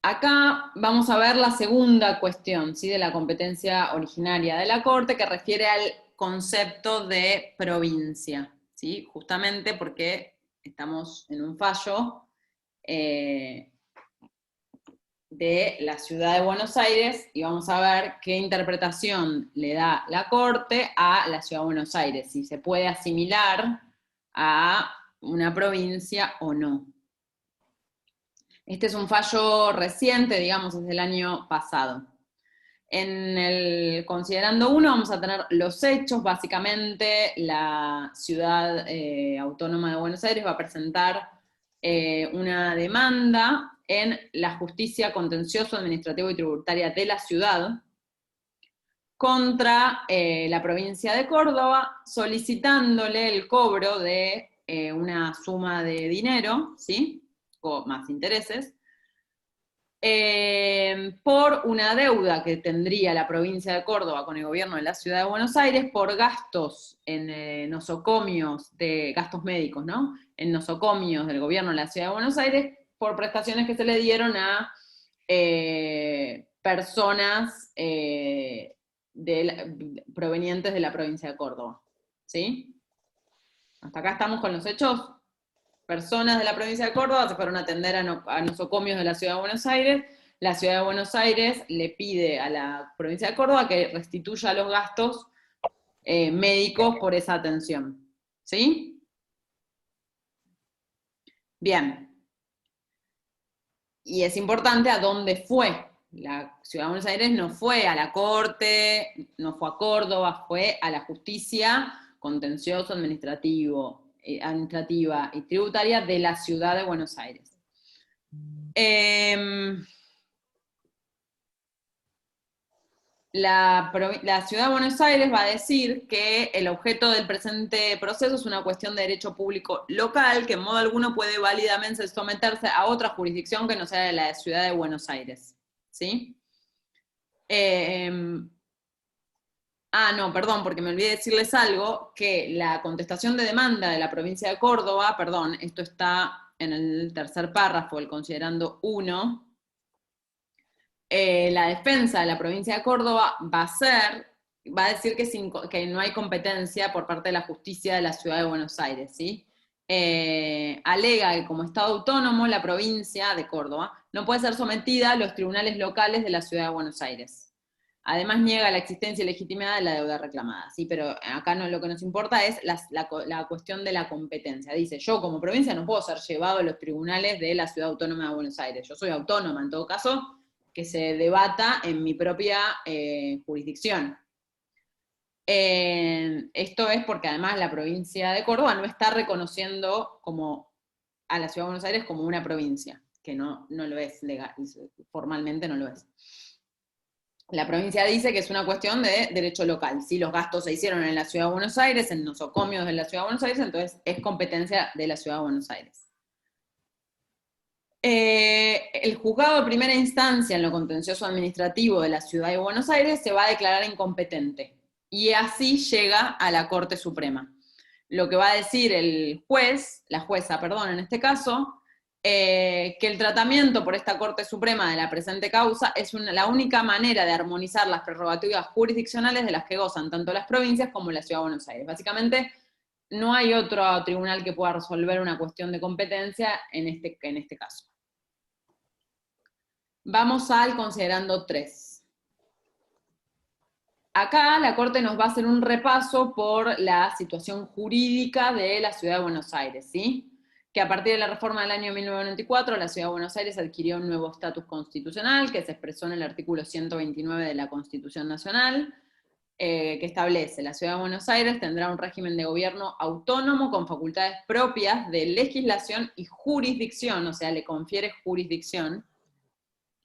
Speaker 1: Acá vamos a ver la segunda cuestión, ¿sí?, de la competencia originaria de la Corte, que refiere al concepto de provincia, ¿sí?, justamente porque estamos en un fallo de la ciudad de Buenos Aires y vamos a ver qué interpretación le da la Corte a la ciudad de Buenos Aires, si se puede asimilar a una provincia o no. Este es un fallo reciente, digamos, es del año pasado. En el considerando 1 vamos a tener los hechos. Básicamente la ciudad autónoma de Buenos Aires va a presentar una demanda en la justicia contencioso, administrativo y tributaria de la ciudad contra la provincia de Córdoba, solicitándole el cobro de una suma de dinero, ¿sí?, o más intereses, por una deuda que tendría la provincia de Córdoba con el gobierno de la ciudad de Buenos Aires por gastos en nosocomios, gastos médicos, ¿no?, en nosocomios del gobierno de la ciudad de Buenos Aires, por prestaciones que se le dieron a personas provenientes de la provincia de Córdoba. ¿Sí? Hasta acá estamos con los hechos. Personas de la provincia de Córdoba se fueron a atender a nosocomios de la ciudad de Buenos Aires. la Ciudad de Buenos Aires le pide a la provincia de Córdoba que restituya los gastos médicos por esa atención. ¿Sí? Bien. Y es importante a dónde fue. La Ciudad de Buenos Aires no fue a la Corte, no fue a Córdoba, fue a la justicia contencioso administrativa y tributaria de la Ciudad de Buenos Aires. La Ciudad de Buenos Aires va a decir que el objeto del presente proceso es una cuestión de derecho público local que en modo alguno puede válidamente someterse a otra jurisdicción que no sea la de Ciudad de Buenos Aires. ¿Sí? No, perdón, porque me olvidé decirles algo, que la contestación de demanda de la provincia de Córdoba, perdón, esto está en el tercer párrafo, el considerando 1, la defensa de la provincia de Córdoba va a decir que no hay competencia por parte de la justicia de la Ciudad de Buenos Aires, ¿sí? Alega que como Estado autónomo la provincia de Córdoba no puede ser sometida a los tribunales locales de la Ciudad de Buenos Aires. Además niega la existencia y legitimidad de la deuda reclamada, ¿sí? Pero acá lo que nos importa es la cuestión de la competencia. Dice, yo como provincia no puedo ser llevado a los tribunales de la Ciudad Autónoma de Buenos Aires. Yo soy autónoma, en todo caso, que se debata en mi propia jurisdicción. Esto es porque además la provincia de Córdoba no está reconociendo a la Ciudad de Buenos Aires como una provincia, que no lo es legal, formalmente no lo es. La provincia dice que es una cuestión de derecho local. Si los gastos se hicieron en la Ciudad de Buenos Aires, en nosocomios de la Ciudad de Buenos Aires, entonces es competencia de la Ciudad de Buenos Aires. El juzgado de primera instancia en lo contencioso administrativo de la Ciudad de Buenos Aires se va a declarar incompetente. Y así llega a la Corte Suprema. Lo que va a decir la jueza, en este caso, que el tratamiento por esta Corte Suprema de la presente causa es la única manera de armonizar las prerrogativas jurisdiccionales de las que gozan tanto las provincias como la Ciudad de Buenos Aires. Básicamente, no hay otro tribunal que pueda resolver una cuestión de competencia en este caso. Vamos al considerando 3. Acá la Corte nos va a hacer un repaso por la situación jurídica de la Ciudad de Buenos Aires, ¿sí? Que a partir de la reforma del año 1994, la Ciudad de Buenos Aires adquirió un nuevo estatus constitucional que se expresó en el artículo 129 de la Constitución Nacional, que establece: la Ciudad de Buenos Aires tendrá un régimen de gobierno autónomo con facultades propias de legislación y jurisdicción, o sea, le confiere jurisdicción,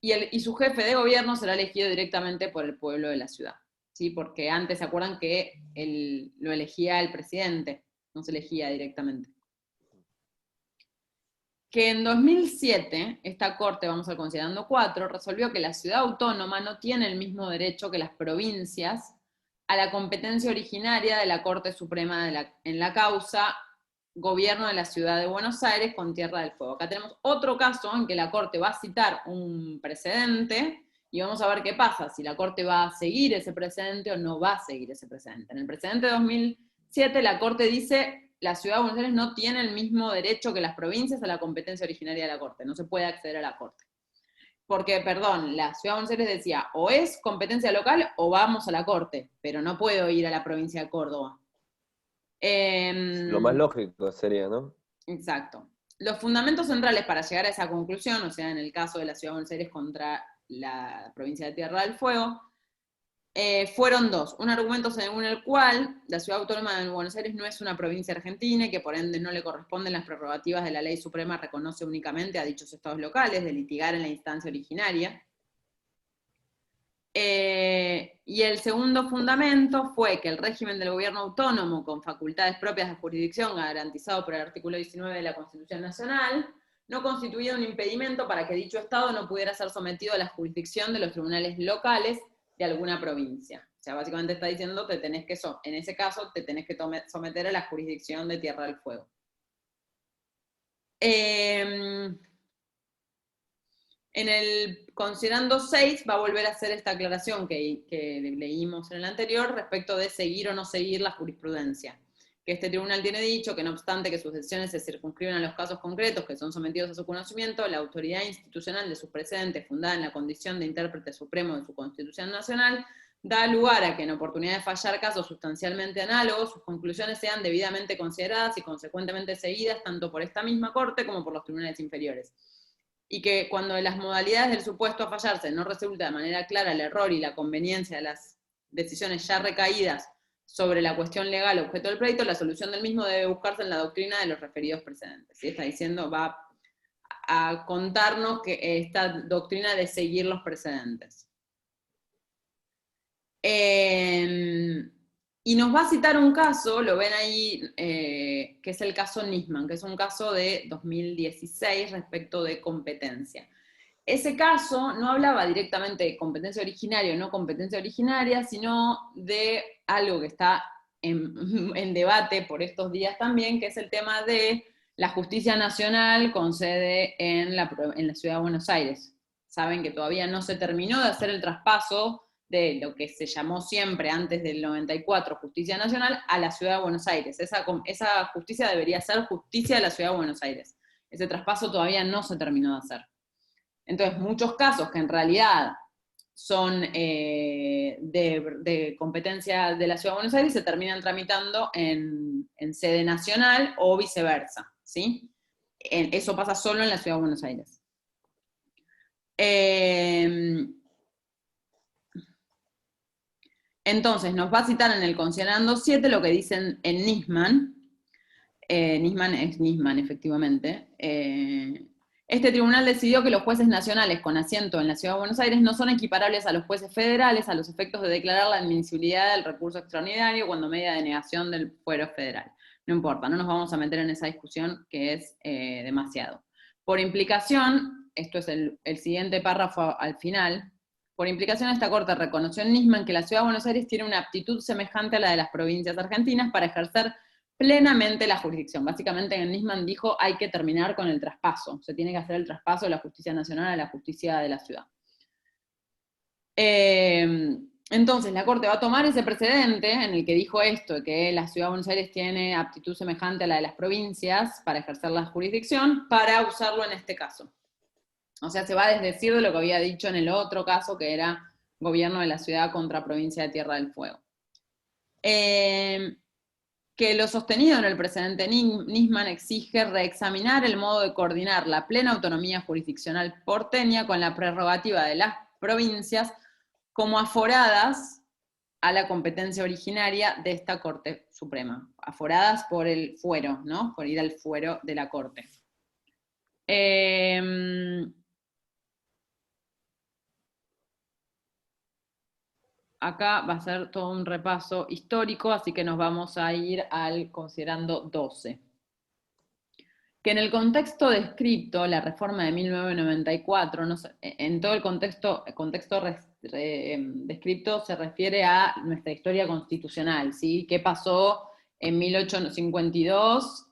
Speaker 1: y su jefe de gobierno será elegido directamente por el pueblo de la ciudad. ¿Sí? Porque antes, ¿se acuerdan que lo elegía el presidente? No se elegía directamente. Que en 2007, esta Corte, vamos al considerando 4, resolvió que la ciudad autónoma no tiene el mismo derecho que las provincias a la competencia originaria de la Corte Suprema en la causa Gobierno de la Ciudad de Buenos Aires con Tierra del Fuego. Acá tenemos otro caso en que la Corte va a citar un precedente y vamos a ver qué pasa, si la Corte va a seguir ese precedente o no va a seguir ese precedente. En el precedente de 2007 la Corte dice: la Ciudad de Buenos Aires no tiene el mismo derecho que las provincias a la competencia originaria de la Corte, no se puede acceder a la Corte. Porque, la Ciudad de Buenos Aires decía, o es competencia local o vamos a la Corte, pero no puedo ir a la provincia de Córdoba.
Speaker 4: Lo más lógico sería, ¿no?
Speaker 1: Exacto. Los fundamentos centrales para llegar a esa conclusión, o sea, en el caso de la Ciudad de Buenos Aires contra la provincia de Tierra del Fuego, fueron 2. Un argumento según el cual la Ciudad Autónoma de Buenos Aires no es una provincia argentina y que por ende no le corresponden las prerrogativas de la ley suprema, reconoce únicamente a dichos estados locales de litigar en la instancia originaria. Y el segundo fundamento fue que el régimen del gobierno autónomo con facultades propias de jurisdicción garantizado por el artículo 19 de la Constitución Nacional no constituía un impedimento para que dicho Estado no pudiera ser sometido a la jurisdicción de los tribunales locales de alguna provincia. O sea, básicamente está diciendo que en ese caso te tenés que someter a la jurisdicción de Tierra del Fuego. En el considerando 6 va a volver a hacer esta aclaración que leímos en el anterior respecto de seguir o no seguir la jurisprudencia. que este tribunal tiene dicho que no obstante que sus decisiones se circunscriben a los casos concretos que son sometidos a su conocimiento, la autoridad institucional de sus precedentes, fundada en la condición de intérprete supremo de su Constitución Nacional, da lugar a que en oportunidad de fallar casos sustancialmente análogos, sus conclusiones sean debidamente consideradas y consecuentemente seguidas tanto por esta misma Corte como por los tribunales inferiores. Y que cuando de las modalidades del supuesto a fallarse no resulta de manera clara el error y la conveniencia de las decisiones ya recaídas sobre la cuestión legal objeto del pleito, la solución del mismo debe buscarse en la doctrina de los referidos precedentes. ¿Sí? Está diciendo, va a contarnos que esta doctrina de seguir los precedentes. Y nos va a citar un caso, lo ven ahí, que es el caso Nisman, que es un caso de 2016 respecto de competencia. Ese caso no hablaba directamente de competencia originaria o no competencia originaria, sino de algo que está en debate por estos días también, que es el tema de la justicia nacional con sede en la ciudad de Buenos Aires. Saben que todavía no se terminó de hacer el traspaso de lo que se llamó siempre antes del 94 Justicia Nacional a la Ciudad de Buenos Aires. Esa justicia debería ser justicia de la Ciudad de Buenos Aires. Ese traspaso todavía no se terminó de hacer. Entonces, muchos casos que en realidad son de competencia de la Ciudad de Buenos Aires se terminan tramitando en sede nacional o viceversa, ¿sí? Eso pasa solo en la Ciudad de Buenos Aires. Entonces, nos va a citar en el considerando 7 lo que dicen en Nisman. Nisman es Nisman, efectivamente. Este tribunal decidió que los jueces nacionales con asiento en la Ciudad de Buenos Aires no son equiparables a los jueces federales a los efectos de declarar la admisibilidad del recurso extraordinario cuando media denegación del fuero federal. No importa, no nos vamos a meter en esa discusión que es demasiado. Por implicación, esto es el siguiente párrafo al final, por implicación esta Corte reconoció en Nisman que la Ciudad de Buenos Aires tiene una aptitud semejante a la de las provincias argentinas para ejercer plenamente la jurisdicción. Básicamente en Nisman dijo hay que terminar con el traspaso, se tiene que hacer el traspaso de la justicia nacional a la justicia de la ciudad. Entonces la Corte va a tomar ese precedente en el que dijo esto, que la Ciudad de Buenos Aires tiene aptitud semejante a la de las provincias para ejercer la jurisdicción, para usarlo en este caso. O sea, se va a desdecir de lo que había dicho en el otro caso, que era gobierno de la ciudad contra provincia de Tierra del Fuego. Que lo sostenido en el precedente Nisman exige reexaminar el modo de coordinar la plena autonomía jurisdiccional porteña con la prerrogativa de las provincias como aforadas a la competencia originaria de esta Corte Suprema. Aforadas por el fuero, ¿no? Por ir al fuero de la Corte. Acá va a ser todo un repaso histórico, así que nos vamos a ir al considerando 12. Que en el contexto descrito, la reforma de 1994, en todo el contexto descrito se refiere a nuestra historia constitucional, ¿sí? ¿Qué pasó en 1852?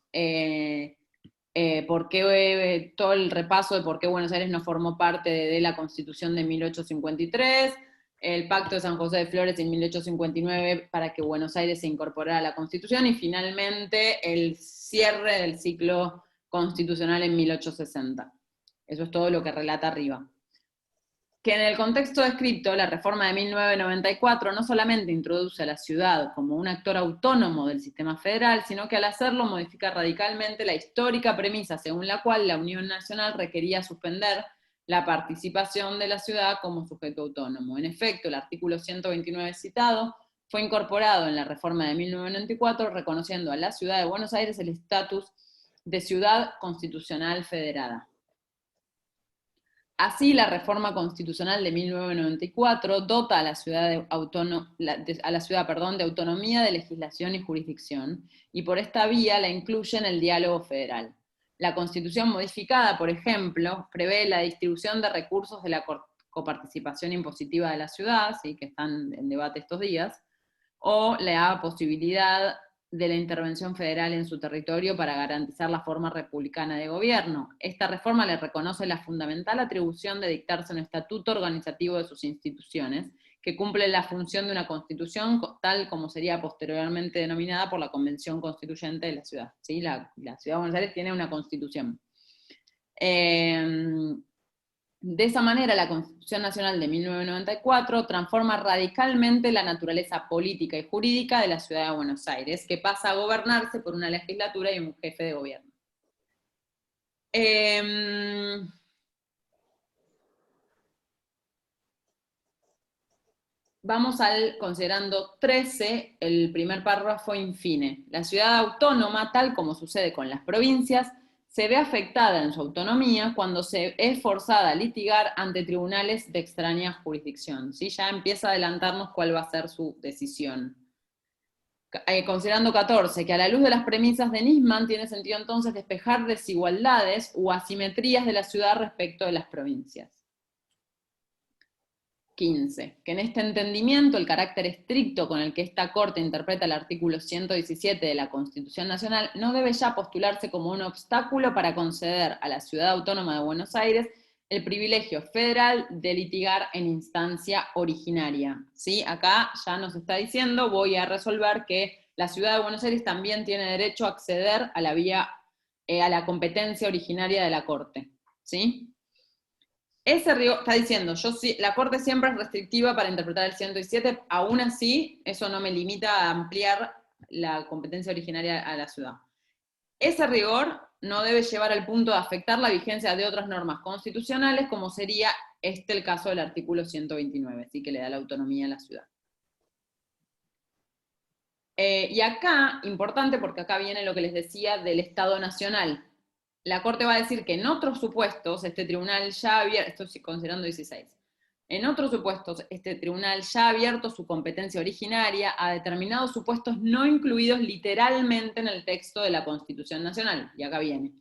Speaker 1: ¿Por qué todo el repaso de por qué Buenos Aires no formó parte de la Constitución de 1853? El Pacto de San José de Flores en 1859 para que Buenos Aires se incorporara a la Constitución, y finalmente el cierre del ciclo constitucional en 1860. Eso es todo lo que relata arriba. Que en el contexto descrito, la reforma de 1994 no solamente introduce a la ciudad como un actor autónomo del sistema federal, sino que al hacerlo modifica radicalmente la histórica premisa según la cual la Unión Nacional requería suspender la participación de la ciudad como sujeto autónomo. En efecto, el artículo 129 citado fue incorporado en la reforma de 1994, reconociendo a la ciudad de Buenos Aires el estatus de ciudad constitucional federada. Así, la reforma constitucional de 1994 dota a la ciudad de autonomía de legislación y jurisdicción, y por esta vía la incluye en el diálogo federal. La Constitución modificada, por ejemplo, prevé la distribución de recursos de la coparticipación impositiva de la ciudad, ¿sí? Que están en debate estos días, o la posibilidad de la intervención federal en su territorio para garantizar la forma republicana de gobierno. Esta reforma le reconoce la fundamental atribución de dictarse un estatuto organizativo de sus instituciones, que cumple la función de una constitución, tal como sería posteriormente denominada por la Convención Constituyente de la ciudad. ¿Sí? La ciudad de Buenos Aires tiene una constitución. De esa manera, la Constitución Nacional de 1994 transforma radicalmente la naturaleza política y jurídica de la ciudad de Buenos Aires, que pasa a gobernarse por una legislatura y un jefe de gobierno. Vamos al considerando 13, el primer párrafo infine. La ciudad autónoma, tal como sucede con las provincias, se ve afectada en su autonomía cuando se es forzada a litigar ante tribunales de extraña jurisdicción. ¿Sí? Ya empieza a adelantarnos cuál va a ser su decisión. Considerando 14, que a la luz de las premisas de Nisman tiene sentido entonces despejar desigualdades o asimetrías de la ciudad respecto de las provincias. 15. Que en este entendimiento el carácter estricto con el que esta Corte interpreta el artículo 117 de la Constitución Nacional no debe ya postularse como un obstáculo para conceder a la Ciudad Autónoma de Buenos Aires el privilegio federal de litigar en instancia originaria. ¿Sí? Acá ya nos está diciendo, voy a resolver que la Ciudad de Buenos Aires también tiene derecho a acceder a la vía, a la competencia originaria de la Corte. ¿Sí? Ese rigor, está diciendo, la Corte siempre es restrictiva para interpretar el 117, aún así, eso no me limita a ampliar la competencia originaria a la ciudad. Ese rigor no debe llevar al punto de afectar la vigencia de otras normas constitucionales, como sería el caso del artículo 129, ¿sí? Que le da la autonomía a la ciudad. Y acá, importante porque acá viene lo que les decía del Estado Nacional. La Corte va a decir que en otros supuestos, este tribunal ya abierto, estoy considerando 16, en otros supuestos, este tribunal ya ha abierto su competencia originaria a determinados supuestos no incluidos literalmente en el texto de la Constitución Nacional, y acá viene,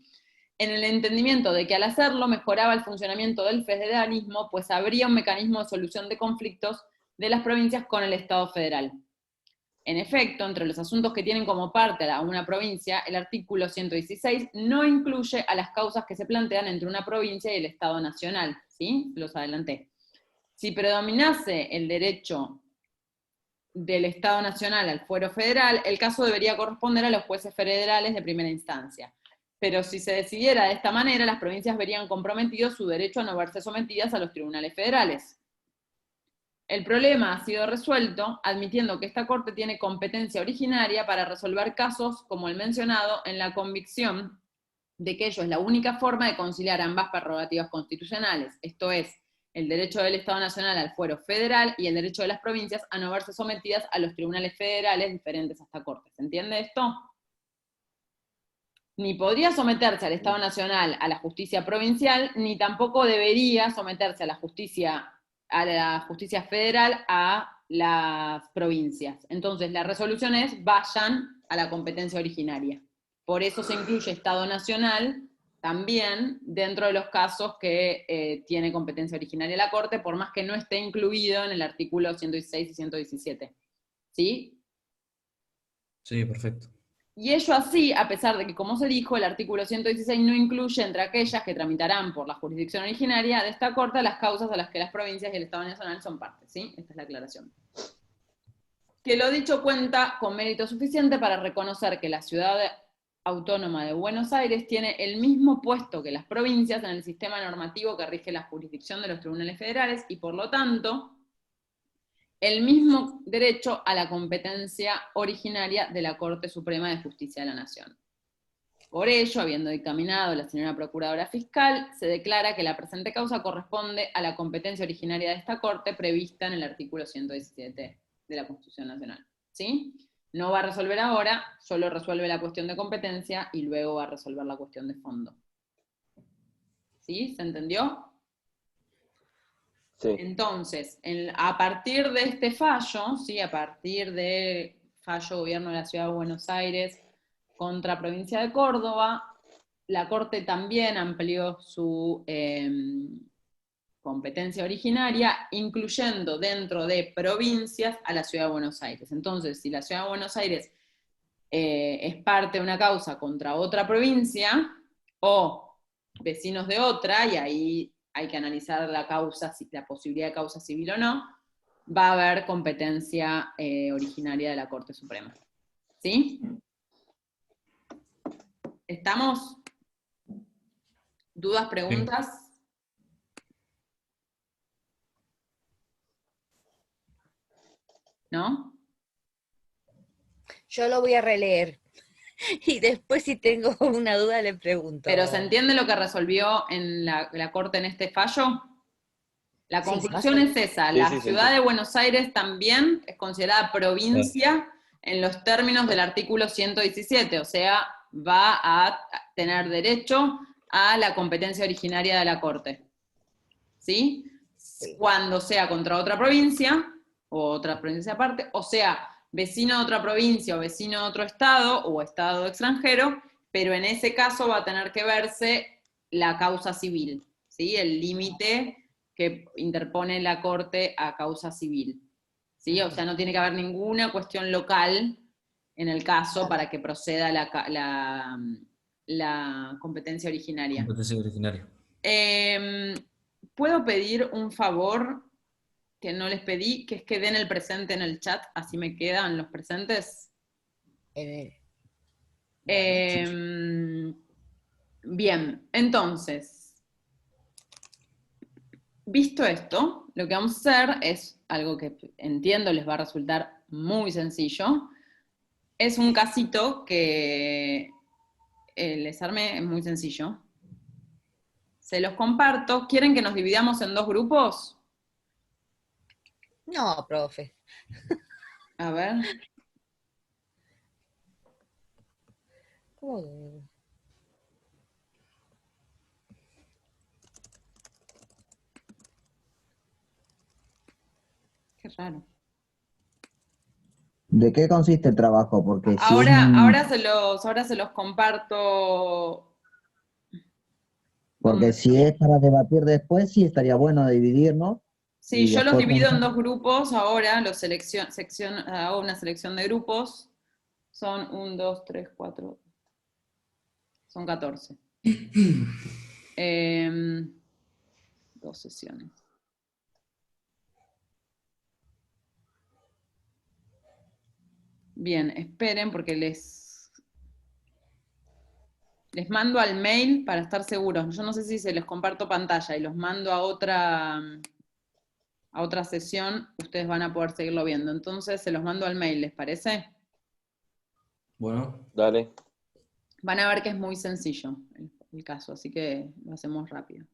Speaker 1: en el entendimiento de que al hacerlo mejoraba el funcionamiento del federalismo, pues habría un mecanismo de solución de conflictos de las provincias con el Estado federal. En efecto, entre los asuntos que tienen como parte a una provincia, el artículo 116 no incluye a las causas que se plantean entre una provincia y el Estado Nacional, ¿sí? Los adelanté. Si predominase el derecho del Estado Nacional al fuero federal, el caso debería corresponder a los jueces federales de primera instancia. Pero si se decidiera de esta manera, las provincias verían comprometido su derecho a no verse sometidas a los tribunales federales. El problema ha sido resuelto admitiendo que esta Corte tiene competencia originaria para resolver casos como el mencionado en la convicción de que ello es la única forma de conciliar ambas prerrogativas constitucionales, esto es, el derecho del Estado Nacional al fuero federal y el derecho de las provincias a no verse sometidas a los tribunales federales diferentes a esta Corte. ¿Se entiende esto? Ni podría someterse al Estado Nacional a la justicia provincial, ni tampoco debería someterse a la justicia federal a las provincias. Entonces, la resolución es, vayan a la competencia originaria. Por eso se incluye Estado Nacional también dentro de los casos que tiene competencia originaria la Corte, por más que no esté incluido en el artículo 116 y 117. ¿Sí?
Speaker 5: Sí, perfecto.
Speaker 1: Y ello así, a pesar de que, como se dijo, el artículo 116 no incluye entre aquellas que tramitarán por la jurisdicción originaria de esta Corte las causas a las que las provincias y el Estado Nacional son partes, ¿sí? Esta es la aclaración. Que lo dicho cuenta con mérito suficiente para reconocer que la Ciudad Autónoma de Buenos Aires tiene el mismo puesto que las provincias en el sistema normativo que rige la jurisdicción de los tribunales federales y, por lo tanto, el mismo derecho a la competencia originaria de la Corte Suprema de Justicia de la Nación. Por ello, habiendo dictaminado la señora Procuradora Fiscal, se declara que la presente causa corresponde a la competencia originaria de esta Corte prevista en el artículo 117 de la Constitución Nacional. ¿Sí? No va a resolver ahora, solo resuelve la cuestión de competencia y luego va a resolver la cuestión de fondo. ¿Sí? ¿Se entendió?
Speaker 4: Sí.
Speaker 1: Entonces, a partir de este fallo, ¿sí? A partir del fallo Gobierno de la Ciudad de Buenos Aires contra Provincia de Córdoba, la Corte también amplió su competencia originaria, incluyendo dentro de provincias a la Ciudad de Buenos Aires. Entonces, si la Ciudad de Buenos Aires es parte de una causa contra otra provincia, o vecinos de otra, y ahí hay que analizar la causa, la posibilidad de causa civil o no, va a haber competencia originaria de la Corte Suprema. ¿Sí? ¿Estamos? ¿Dudas, preguntas? ¿No?
Speaker 2: Yo lo voy a releer. Y después si tengo una duda le pregunto.
Speaker 1: ¿Pero se entiende lo que resolvió en la Corte en este fallo? La
Speaker 2: Sí,
Speaker 1: conclusión
Speaker 2: más o
Speaker 1: es esa,
Speaker 4: Sí,
Speaker 1: la
Speaker 4: sí, se
Speaker 1: ciudad
Speaker 4: entiende.
Speaker 1: de Buenos Aires también es considerada provincia en los términos del artículo 117, o sea, va a tener derecho a la competencia originaria de la Corte. ¿Sí?
Speaker 2: Sí.
Speaker 1: Cuando sea contra otra provincia, o otra provincia aparte, o sea, vecino de otra provincia o vecino de otro estado o estado extranjero, pero en ese caso va a tener que verse la causa civil, ¿sí? El límite que interpone la Corte a causa civil, ¿sí? O sea, no tiene que haber ninguna cuestión local en el caso para que proceda la competencia originaria.
Speaker 5: Competencia originaria.
Speaker 1: ¿Puedo pedir un favor que no les pedí, que es que den el presente en el chat, así me quedan los presentes?
Speaker 2: Bueno,
Speaker 1: Bien, entonces, visto esto, lo que vamos a hacer es algo que entiendo les va a resultar muy sencillo. Es un casito que les armé, es muy sencillo. Se los comparto. ¿Quieren que nos dividamos en dos grupos?
Speaker 2: no, profe.
Speaker 1: A ver.
Speaker 2: ¿Cómo?
Speaker 1: Qué raro.
Speaker 6: ¿De qué consiste el trabajo? Porque si es
Speaker 1: Ahora se los comparto.
Speaker 6: porque si es para debatir después, sí estaría bueno dividirnos
Speaker 1: Sí,
Speaker 6: y
Speaker 1: yo los
Speaker 6: después
Speaker 1: divido en
Speaker 6: juntar.
Speaker 1: dos grupos ahora, hago una selección de grupos. Son 1, 2, 3, 4, son 14. Dos sesiones. Bien, esperen porque les mando al mail para estar seguros. Yo no sé si se les comparto pantalla y los mando a otra sesión, ustedes van a poder seguirlo viendo. Entonces se los mando al mail, ¿les parece?
Speaker 5: Bueno,
Speaker 4: Dale.
Speaker 1: Van a ver que es muy sencillo el caso, así que lo hacemos rápido.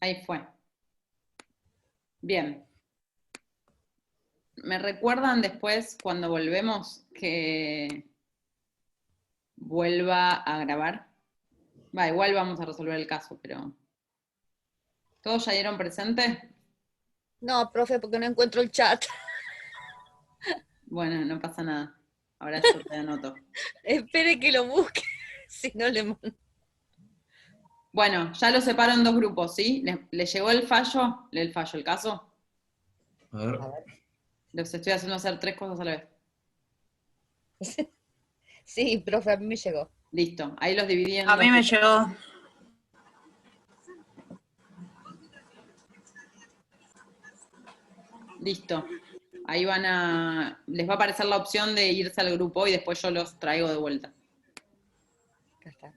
Speaker 1: Ahí fue. Bien. ¿Me recuerdan después, cuando volvemos, que vuelva a grabar? Va, igual vamos a resolver el caso, pero... ¿Todos ya dieron presente?
Speaker 2: No, profe, porque no encuentro el chat.
Speaker 1: Bueno, no pasa nada. Ahora yo te anoto.
Speaker 2: Espere que lo busque, si no le mando.
Speaker 1: Bueno, ya lo separo en dos grupos, ¿sí? ¿Les llegó el fallo? El caso?
Speaker 5: a ver.
Speaker 2: A ver.
Speaker 1: Les estoy haciendo hacer tres cosas a la vez.
Speaker 2: Sí, profe, a mí me llegó.
Speaker 1: Listo, ahí los dividí en
Speaker 3: A
Speaker 1: dos
Speaker 3: mí me
Speaker 1: grupos.
Speaker 3: llegó.
Speaker 1: Listo. Ahí les va a aparecer la opción de irse al grupo y después yo los traigo de vuelta.
Speaker 2: Acá está.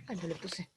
Speaker 2: Ah, no le puse.